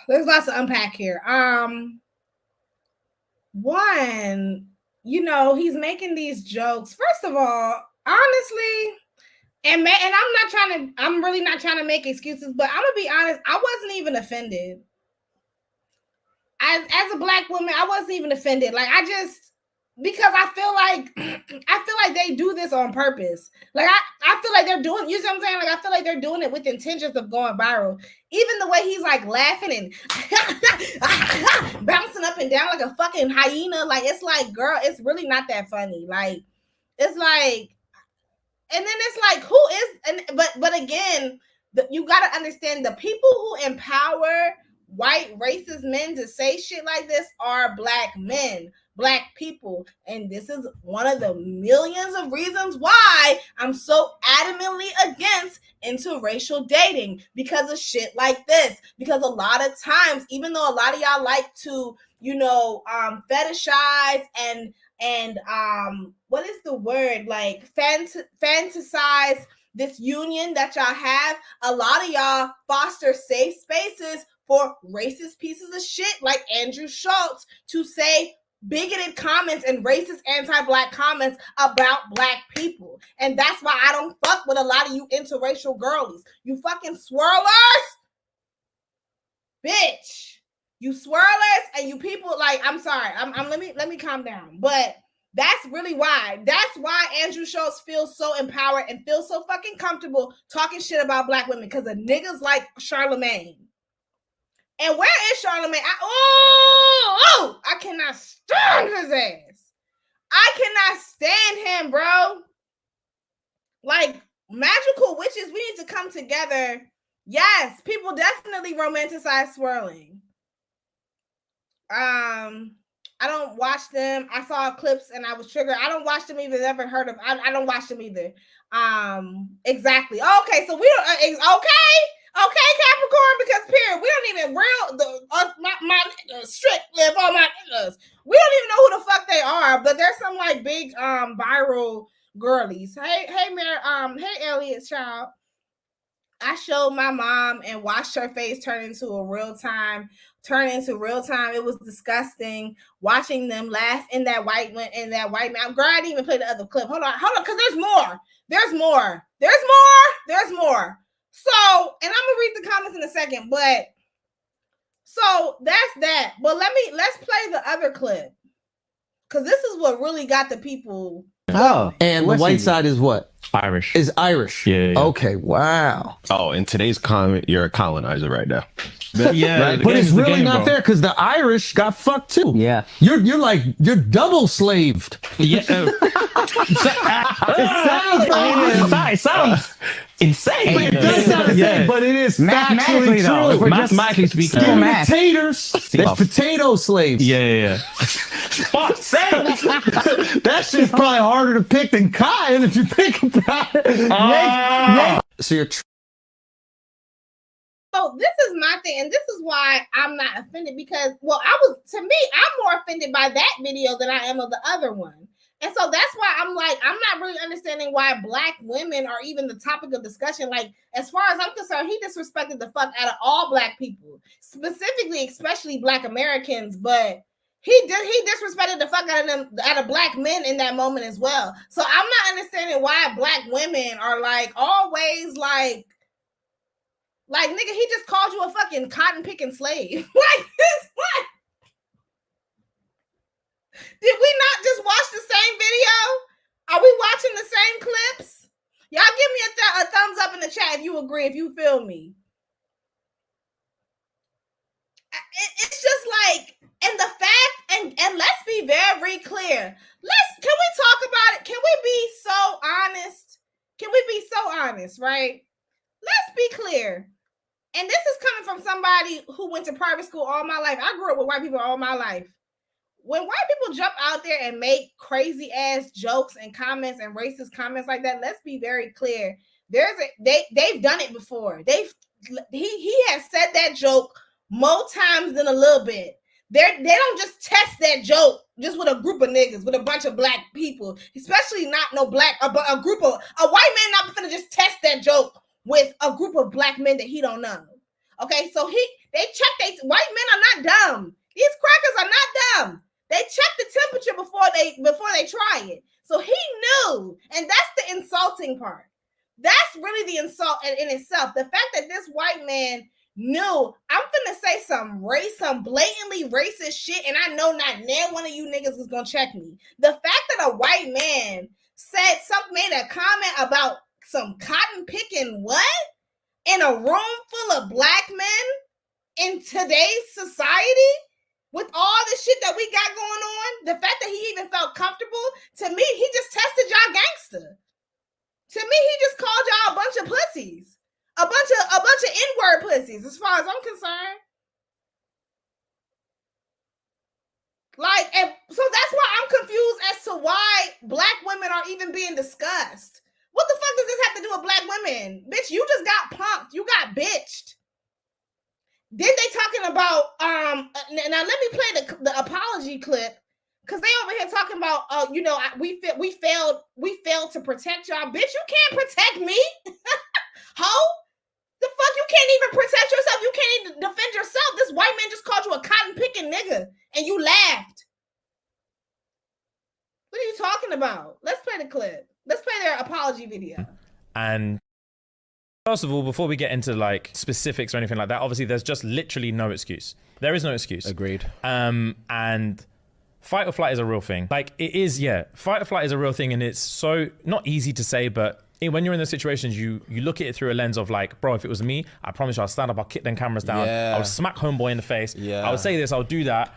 There's lots to unpack here. One, he's making these jokes. First of all, honestly, and I'm really not trying to make excuses, but I'm gonna be honest, I wasn't even offended. As a black woman, I wasn't even offended. Like because I feel like they do this on purpose. Like I feel like they're doing, you see what I'm saying? Like I feel like they're doing it with intentions of going viral. Even the way he's like laughing and bouncing up and down like a fucking hyena. Like it's like, girl, it's really not that funny. Like it's like, and then it's like, who is? But again, you got to understand the people who empower white racist men to say shit like this are black men, black people. And this is one of the millions of reasons why I'm so adamantly against interracial dating, because of shit like this. Because a lot of times, even though a lot of y'all like to, fetishize and what is the word? Like fantasize this union that y'all have, a lot of y'all foster safe spaces for racist pieces of shit like Andrew Schultz to say bigoted comments and racist anti-black comments about black people. And that's why I don't fuck with a lot of you interracial girlies. You fucking swirlers, bitch. You swirlers and you people, like, I'm sorry. Let me calm down. But that's really why. That's why Andrew Schultz feels so empowered and feels so fucking comfortable talking shit about black women, because of niggas like Charlemagne. And where is Charlemagne? I cannot stand his ass. I cannot stand him, bro. Like, magical witches, we need to come together. Yes, people definitely romanticize swirling. I don't watch them. I saw clips and I was triggered. I don't watch them either. Never heard of. I don't watch them either. Exactly. Okay, so we don't. Okay, Capricorn, because period, we don't even my strict live on my niggas. We don't even know who the fuck they are, but there's some like big viral girlies. Hey, hey Elliot's child. I showed my mom and watched her face turn into real time. It was disgusting watching them laugh in that white man. Girl, I didn't even play the other clip. Hold on, because there's more. So, and I'm gonna read the comments in a second, but so that's that. But let's play the other clip, because this is what really got the people. Oh, and the white side is what? Irish. Is Irish. Yeah. Okay, wow. Oh, in today's climate, you're a colonizer right now. Yeah, right? But it's really not fair because the Irish got fucked too. Yeah. You're double slaved. Yeah. It sounds insane. It does sound insane, but it is mathematically factually true. Mathematically speaking. Give me taters. That's potato slaves. Yeah. Fuck's sake. That shit's probably harder to pick than cotton if you think about it. So you're. So this is my thing, and this is why I'm not offended, because, well, I'm more offended by that video than I am of the other one. And so that's why I'm like, I'm not really understanding why Black women are even the topic of discussion. Like, as far as I'm concerned, he disrespected the fuck out of all Black people, specifically, especially Black Americans, but he disrespected the fuck out of Black men in that moment as well. So I'm not understanding why Black women are like always like nigga, he just called you a fucking cotton picking slave. Like this, what? Did we not just watch the same video? Are we watching the same clips? Y'all give me a thumbs up in the chat if you agree, if you feel me. It's just like, and the fact, and let's be very clear. Can we talk about it? Can we be so honest? Right? Let's be clear. And this is coming from somebody who went to private school all my life. I grew up with white people all my life. When white people jump out there and make crazy ass jokes and comments and racist comments like that, let's be very clear. They've done it before. He has said that joke more times than a little bit. They don't just test that joke just with a group of niggas, with a bunch of Black people, especially not no Black, a white man not gonna just test that joke with a group of Black men that he don't know. Okay, so white men are not dumb. These crackers are not dumb. They check the temperature before they try it. So he knew, and that's the insulting part. That's really the insult in itself. The fact that this white man knew, I'm finna say some blatantly racist shit, and I know not one of you niggas is gonna check me. The fact that a white man made a comment about some cotton picking what in a room full of Black men in today's society, with all the shit that we got going on, the fact that he even felt comfortable, to me, he just tested y'all gangster. To me, he just called y'all a bunch of pussies. A bunch of N-word pussies, as far as I'm concerned. Like, and so that's why I'm confused as to why Black women are even being discussed. What the fuck does this have to do with Black women? Bitch, you just got punked. You got bitched. Then they talking about now let me play the apology clip, because they over here talking about we failed to protect y'all. Bitch, you can't protect me. Ho, the fuck, you can't even protect yourself. You can't even defend yourself. This white man just called you a cotton picking nigga and you laughed. What are you talking about? Let's play the clip. Let's play their apology video. And first of all, before we get into like specifics or anything like that, obviously there's just literally no excuse. There is no excuse. Agreed. And fight or flight is a real thing. Like it is, yeah. Fight or flight is a real thing, and it's so not easy to say, but when you're in those situations, you look at it through a lens of like, bro, if it was me, I promise you I'll stand up, I'll kick them cameras down, I'll smack homeboy in the face, I would say this, I'll do that.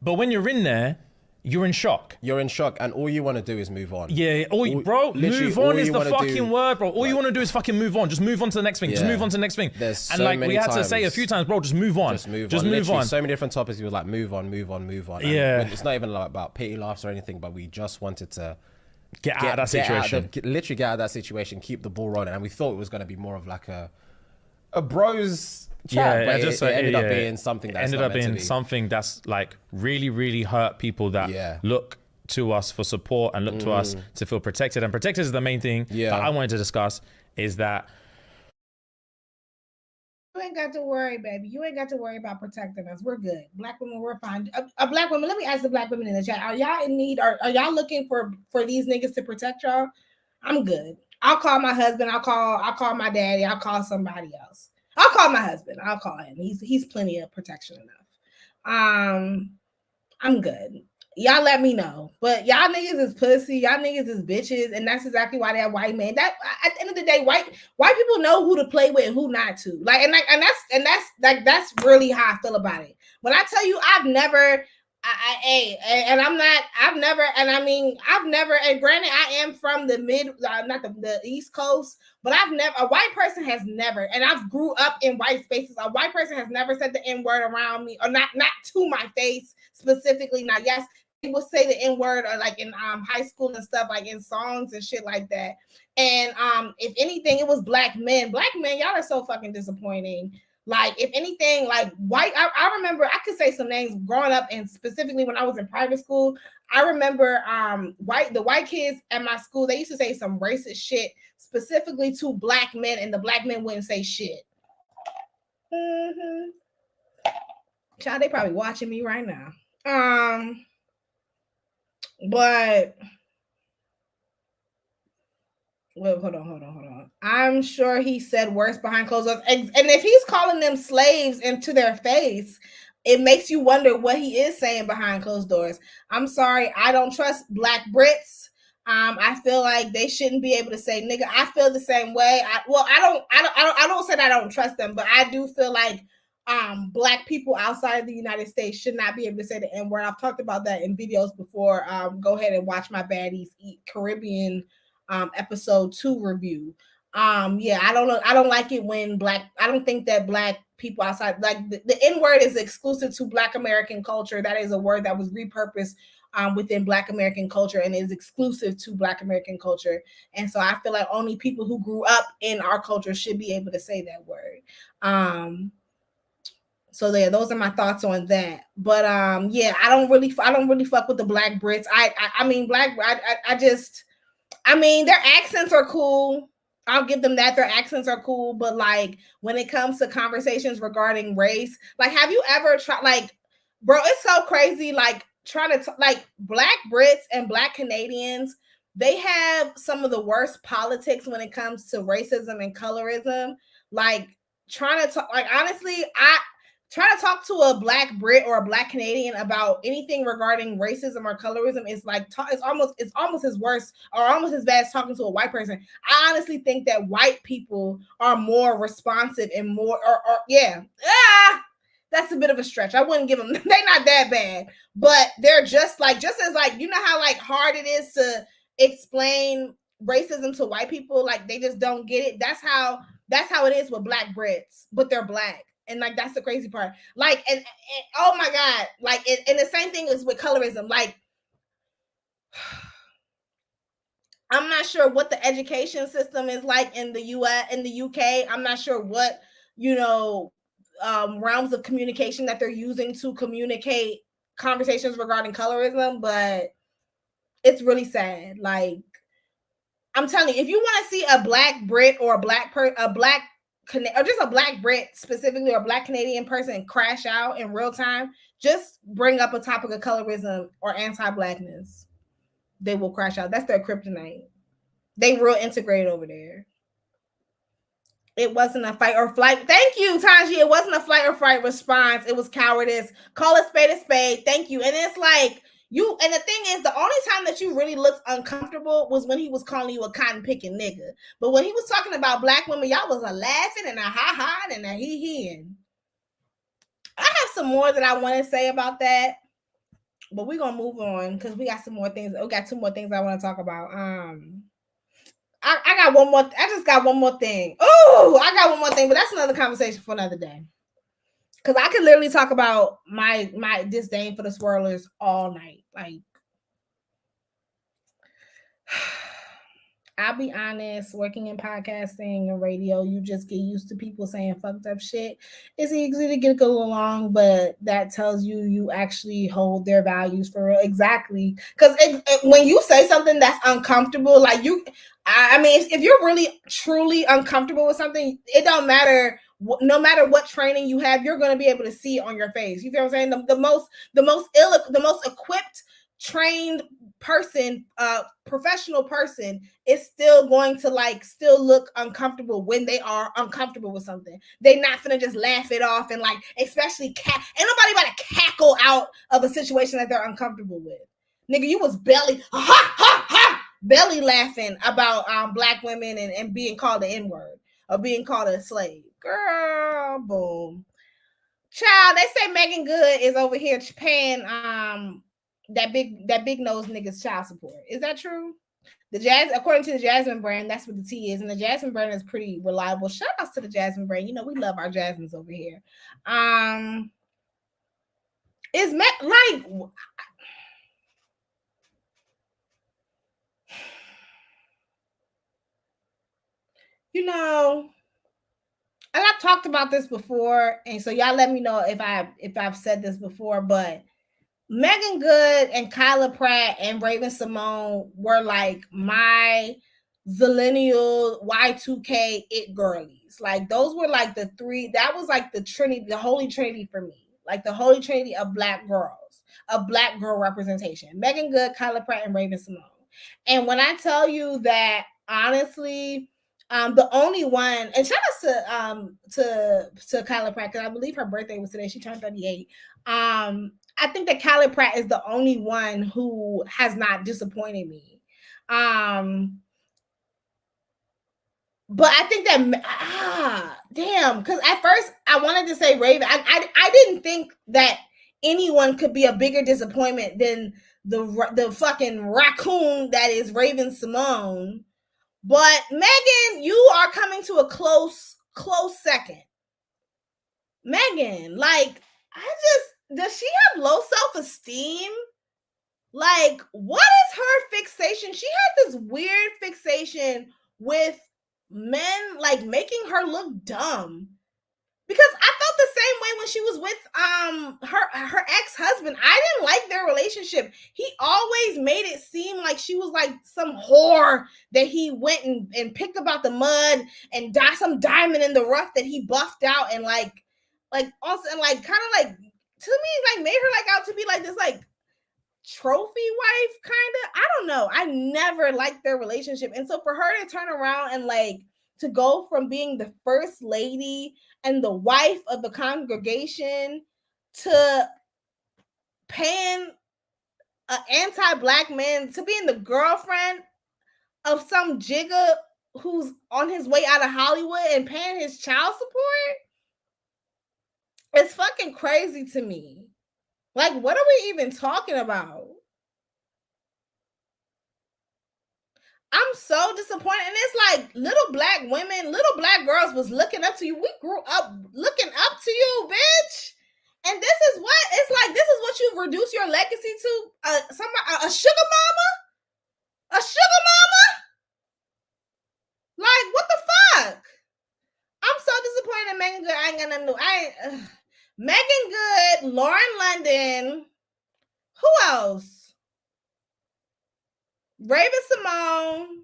But when you're in there, you're in shock. You're in shock, and all you want to do is move on. Yeah, bro, move on is the fucking word, bro. All you want to do is fucking move on. Just move on to the next thing. Just move on to the next thing. There's and so like many we had times. to say a few times, bro, just move on. Just move on. So many different topics. We were like, move on. And it's not even like about pity laughs or anything, but we just wanted to get out of that situation. Literally get out of that situation, keep the ball rolling. And we thought it was going to be more of like a bros chat, but it ended up being something that's ended up being something that's like really, really hurt people that look to us for support and look to us to feel protected. And protected is the main thing that I wanted to discuss, is that you ain't got to worry, baby. You ain't got to worry about protecting us. We're good. Black women, we're fine. A black woman, let me ask the black women in the chat. Are y'all in need? Are y'all looking for these niggas to protect y'all? I'm good. I'll call my husband. I'll call my daddy. I'll call somebody else. I'll call my husband. I'll call him. He's plenty of protection enough. I'm good. Y'all let me know. But y'all niggas is pussy. Y'all niggas is bitches, and that's exactly why that white man. That at the end of the day, white people know who to play with and who not to. And that's really how I feel about it. When I tell you, I've never. And granted, I am from the not the East Coast, but a white person has never, and I've grew up in white spaces. A white person has never said the N-word around me, or not to my face specifically. Now, yes, they will say the N-word, or like in high school and stuff, like in songs and shit like that. And if anything, it was black men. Black men, y'all are so fucking disappointing. Like, if anything, like white, I remember, I could say some names growing up, and specifically when I was in private school, I remember the white kids at my school, they used to say some racist shit specifically to black men, and the black men wouldn't say shit. Child, they probably watching me right now. But well, hold on. I'm sure he said worse behind closed doors. And if he's calling them slaves into their face, it makes you wonder what he is saying behind closed doors. I'm sorry, I don't trust black Brits. I feel like they shouldn't be able to say nigga. I feel the same way. I don't say that I don't trust them, but I do feel like black people outside of the United States should not be able to say the N-word. I've talked about that in videos before. Go ahead and watch my Baddies Eat Caribbean episode 2 review. I don't like it when I don't think that black people outside, like the N-word is exclusive to Black American culture. That is a word that was repurposed within Black American culture and is exclusive to Black American culture. And so I feel like only people who grew up in our culture should be able to say that word. So there, those are my thoughts on that. But I don't really fuck with the black Brits. I mean, their accents are cool. I'll give them that. Their accents are cool. But like when it comes to conversations regarding race, like have you ever tried, like, bro, it's so crazy. Like trying to like black Brits and black Canadians, they have some of the worst politics when it comes to racism and colorism. Like trying to talk, like honestly, trying to talk to a black Brit or a black Canadian about anything regarding racism or colorism is like it's almost as worse or almost as bad as talking to a white person. I honestly think that white people are more responsive and more that's a bit of a stretch. I wouldn't give them, they're not that bad, but they're just as like, you know how like hard it is to explain racism to white people, like they just don't get it. That's how it is with black Brits, but they're black. And like that's the crazy part. Like and oh my god, like and the same thing is with colorism. Like I'm not sure what the education system is like in the US, in the UK. I'm not sure what realms of communication that they're using to communicate conversations regarding colorism, but it's really sad. Like I'm telling you, if you want to see a black Brit or or just a black Brit specifically or a black Canadian person crash out in real time, just bring up a topic of colorism or anti-blackness. They will crash out. That's their kryptonite. They real integrated over there. It wasn't a fight or flight. Thank you, Tanji. It wasn't a flight or fright response. It was cowardice. Call a spade a spade. Thank you. And it's like and the thing is, the only time that you really looked uncomfortable was when he was calling you a cotton picking nigga. But when he was talking about black women, y'all was a laughing and a ha-ha and a hee-hee. I have some more that I want to say about that. But we're gonna move on because we got some more things. We got two more things I want to talk about. I got one more. I just got one more thing. Oh, I got one more thing, but that's another conversation for another day. Because I could literally talk about my disdain for the swirlers all night. Like, I'll be honest, working in podcasting and radio, you just get used to people saying fucked up shit. It's easy to get along, but that tells you actually hold their values for real. Exactly. Because when you say something that's uncomfortable, like I mean, if you're really, truly uncomfortable with something, it don't matter. No matter what training you have, you're going to be able to see it on your face. You feel what I'm saying? The most equipped, trained person, professional person is still going to still look uncomfortable when they are uncomfortable with something. They're not finna just laugh it off and especially ain't nobody about to cackle out of a situation that they're uncomfortable with. Nigga, you was belly laughing about black women and being called the N-word or being called a slave. Girl, boom. Child, they say Megan Good is over here paying that big nose nigga's child support. Is that true? According to the Jasmine brand, that's what the tea is, and the Jasmine brand is pretty reliable. Shout outs to the Jasmine brand. You know we love our Jasmines over here. Is you know, and I've talked about this before, and so y'all let me know if I've said this before, but Megan Good and Kyla Pratt and Raven Simone were like my zillennial Y2K it girlies. Like those were like the three. That was like the trinity, the holy trinity for me. Like the holy trinity of black girls, of black girl representation. Megan Good, Kyla Pratt, and Raven Simone. And when I tell you that, honestly, the only one, and shout out to Kyla Pratt, because I believe her birthday was today. She turned 38. I think that Kyla Pratt is the only one who has not disappointed me. But I think that damn, because at first I wanted to say Raven. I didn't think that anyone could be a bigger disappointment than the fucking raccoon that is Raven Simone. But Megan, you are coming to a close second. Megan, does she have low self-esteem? Like, what is her fixation? She has this weird fixation with men, like making her look dumb. Because I felt the same way when she was with her ex-husband. I didn't like their relationship. He always made it seem like she was like some whore that he went and picked up out the mud and some diamond in the rough that he buffed out and also and kind of to me made her out to be like this trophy wife kind of. I don't know. I never liked their relationship. And so for her to turn around and to go from being the first lady and the wife of the congregation to paying an anti-black man to being the girlfriend of some jigger who's on his way out of Hollywood and paying his child support, it's fucking crazy to me. Like, what are we even talking about? I'm so disappointed. And it's like little black women, little black girls was looking up to you. We grew up looking up to you, bitch. And this is what it's like. This is what you've reduced your legacy to. A sugar mama? A sugar mama? Like, what the fuck? I'm so disappointed in Megan Good. I ain't got nothing to do. Megan Good, Lauren London. Who else? Raven Simone.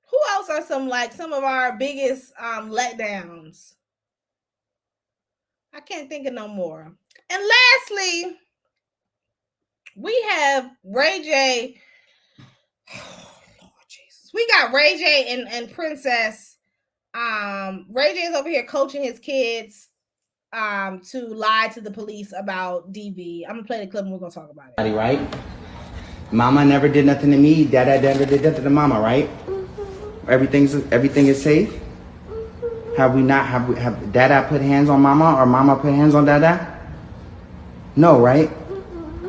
Who else are some of our biggest letdowns? I can't think of no more. And lastly, we have Ray J. Oh, Lord Jesus. We got Ray J and Princess. Ray J is over here coaching his kids to lie to the police about DV. I'm gonna play the clip and we're gonna talk about it. Right? Mama never did nothing to me. Dada never did nothing to mama, right? Everything is safe. Have Dada put hands on mama or mama put hands on Dada? No, right?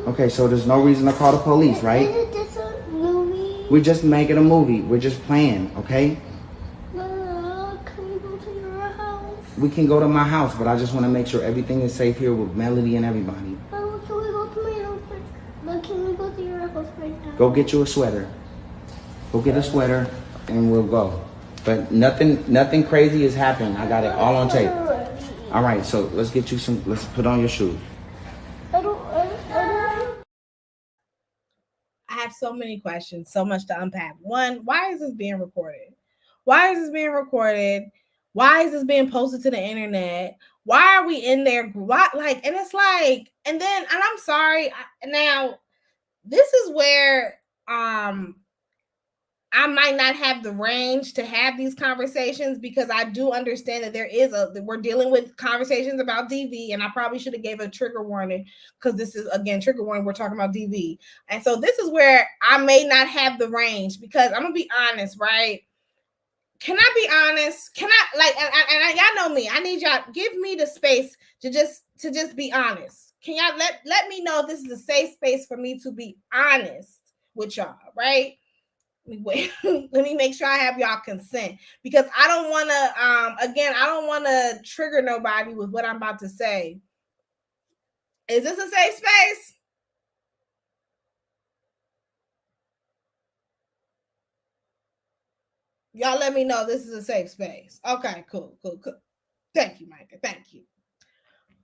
Okay, so there's no reason to call the police, right? Is it just a movie? We're just making a movie. We're just playing, okay? Can we go to your house? We can go to my house, but I just want to make sure everything is safe here with Melody and everybody. Can we go to my house first? But can we go to your house right now? Go get you a sweater. Go get a sweater, and we'll go. But nothing crazy is happening. I got it all on tape. All right, so let's get you some. Let's put on your shoes. I have so many questions, so much to unpack. One, why is this being recorded? Why is this being recorded? Why is this being posted to the internet? Why are we in there? Why, like, and it's like, and then, and I'm sorry. Now, this is where I might not have the range to have these conversations, because I do understand that we're dealing with conversations about DV, and I probably should have gave a trigger warning, because this is, again, trigger warning, we're talking about DV. And so this is where I may not have the range, because I'm gonna be honest, right? Can I be honest? Can I, like, and y'all know me, I need y'all, give me the space to just be honest. Can y'all let me know if this is a safe space for me to be honest with y'all, right? Wait, let me make sure I have y'all consent, because I don't want to I don't want to trigger nobody with what I'm about to say. Is this a safe space? Y'all let me know if this is a safe space. Okay, cool. Thank you, Micah. Thank you.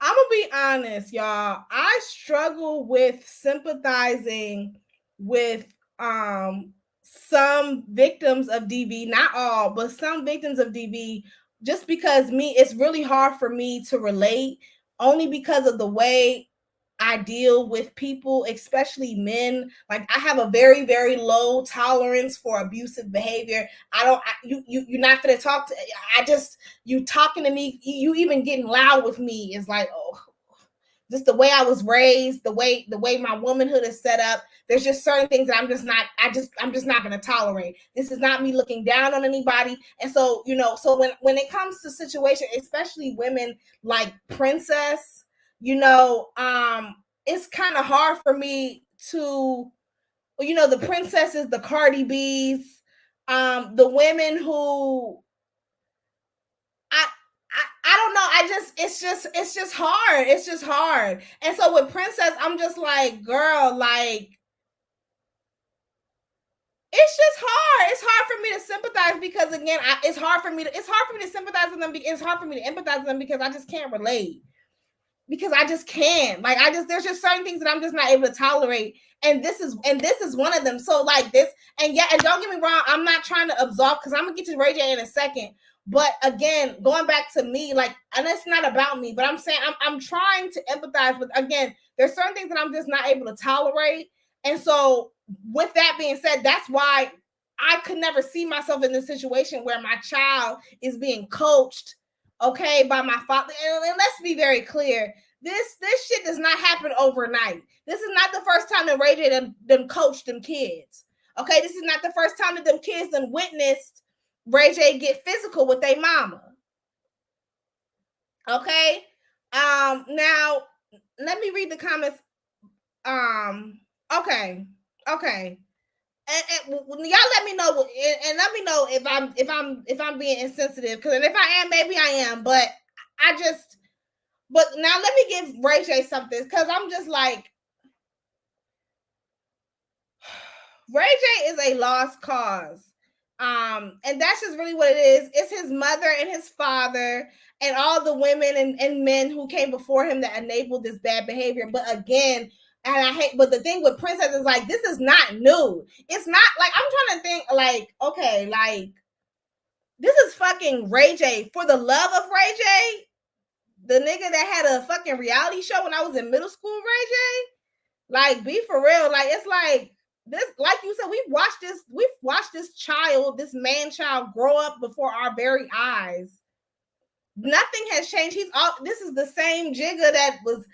I'm gonna be honest, y'all. I struggle with sympathizing with some victims of DV, not all, but some victims of DV, just because it's really hard for me to relate, only because of the way I deal with people, especially men. Like, I have a very, very low tolerance for abusive behavior. You're not gonna talk to, you talking to me, you even getting loud with me is like, oh, just the way I was raised, the way my womanhood is set up. There's just certain things that I'm just not going to tolerate. This is not me looking down on anybody. And so, so when it comes to situations, especially women like Princess, it's kind of hard for me to, the princesses, the Cardi B's, the women who, I don't know. It's just hard. It's just hard. And so with Princess, I'm just like, girl, like, it's just hard. It's hard for me to sympathize, because again, it's hard for me to sympathize with them. It's hard for me to empathize with them, because I just can't relate. Because I just can't. Like, there's just certain things that I'm just not able to tolerate. And this is one of them. So like this, and don't get me wrong, I'm not trying to absolve, because I'm gonna get to Ray J in a second. But again, going back to me, like, and it's not about me, but I'm saying I'm trying to empathize with, again, there's certain things that I'm just not able to tolerate. And so with that being said, that's why I could never see myself in this situation where my child is being coached, okay, by my father. And let's be very clear, this shit does not happen overnight. This is not the first time that Ray J done coached them kids. Okay, this is not the first time that them kids done witnessed Ray J get physical with their mama. Okay. Now let me read the comments. Okay. And y'all let me know, and let me know if I'm being insensitive, because if I am, maybe I am, but now let me give Ray J something, because I'm just like, Ray J is a lost cause. And that's just really what it is. It's his mother and his father and all the women and men who came before him that enabled this bad behavior. But again, but the thing with Princess is, like, this is not new. It's not like, I'm trying to think, like, okay, like, this is fucking Ray J. For the love of Ray J, the nigga that had a fucking reality show when I was in middle school, Ray J, like, be for real. Like, it's like, this, like you said, we've watched this child, this man child, grow up before our very eyes. Nothing has changed. This is the same Jigga that was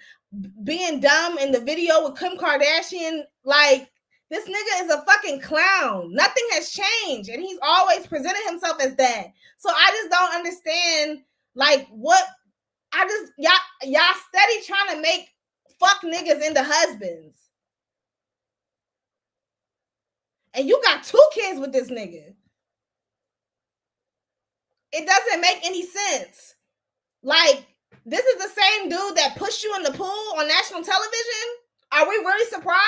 being dumb in the video with Kim Kardashian. Like, this nigga is a fucking clown. Nothing has changed, and he's always presented himself as that. So I just don't understand, like, what y'all steady trying to make fuck niggas into husbands. And you got 2 kids with this nigga. It doesn't make any sense. Like, this is the same dude that pushed you in the pool on national television? Are we really surprised?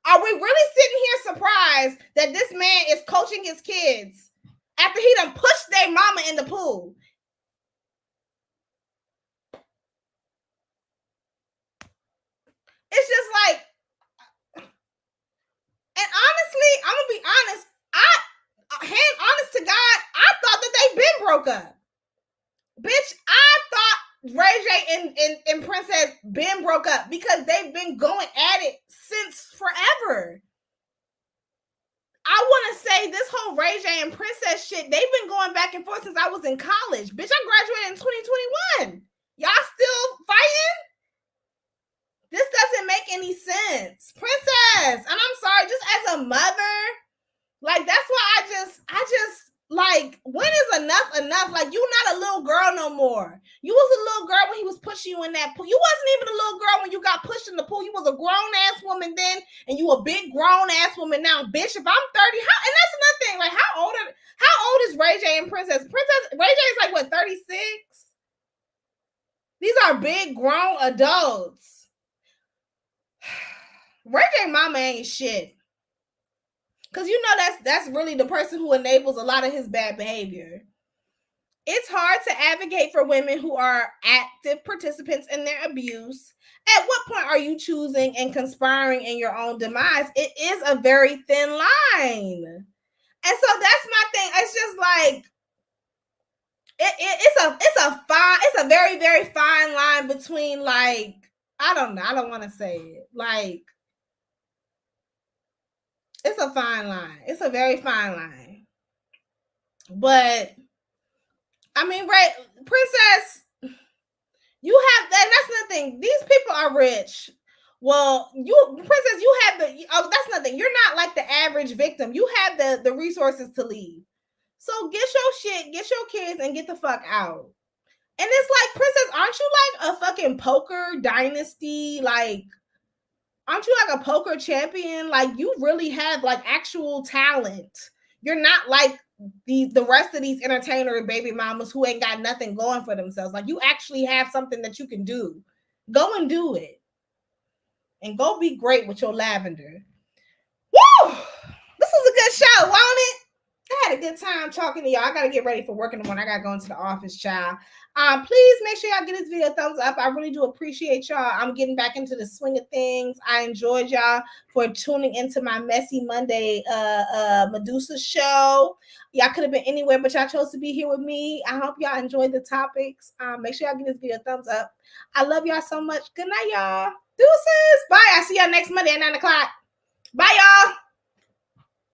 Are we really sitting here surprised that this man is coaching his kids after he done pushed their mama in the pool? It's just like, and honestly, I'm gonna be honest. Honest to God, I thought that they been broke up. Bitch, I thought Ray J and Princess been broke up because they've been going at it since forever. I want to say this whole Ray J and Princess shit, they've been going back and forth since I was in college. Bitch, I graduated in 2021. Y'all still fighting? This doesn't make any sense. Princess, and I'm sorry, just as a mother, like, that's why I just, like, when is enough? Like, you not a little girl no more. You was a little girl when he was pushing you in that pool. You wasn't even a little girl when you got pushed in the pool. You was a grown-ass woman then, and you a big grown-ass woman now. Bitch, if I'm 30, and that's another thing, like, how old is Ray J and Princess? Ray J is like, what, 36? These are big, grown adults. Ray J mama ain't shit. Because you know that's really the person who enables a lot of his bad behavior. It's hard to advocate for women who are active participants in their abuse. At what point are you choosing and conspiring in your own demise? It is a very thin line. And so that's my thing. It's just like, it's a very, very fine line between, like, I don't know. I don't want to say it. Like, it's a fine line. It's a very fine line. But, I mean, right, Princess, you have that. That's nothing. These people are rich. Well, Princess, you have that's nothing. You're not like the average victim. You have the resources to leave. So get your shit, get your kids, and get the fuck out. And it's like, Princess, aren't you like a fucking poker dynasty? Like, aren't you like a poker champion? Like, you really have like actual talent. You're not like the rest of these entertainer baby mamas who ain't got nothing going for themselves. Like, you actually have something that you can do. Go and do it. And go be great with your lavender. Woo! This was a good show, wasn't it? I had a good time talking to y'all. I got to get ready for work in the morning. I got to go into the office, child. Please make sure y'all give this video a thumbs up. I really do appreciate y'all. I'm getting back into the swing of things. I enjoyed y'all for tuning into my Messy Monday Medusa show. Y'all could have been anywhere, but y'all chose to be here with me. I hope y'all enjoyed the topics. Make sure y'all give this video a thumbs up. I love y'all so much. Good night, y'all. Deuces. Bye. I'll see y'all next Monday at 9 o'clock. Bye, y'all.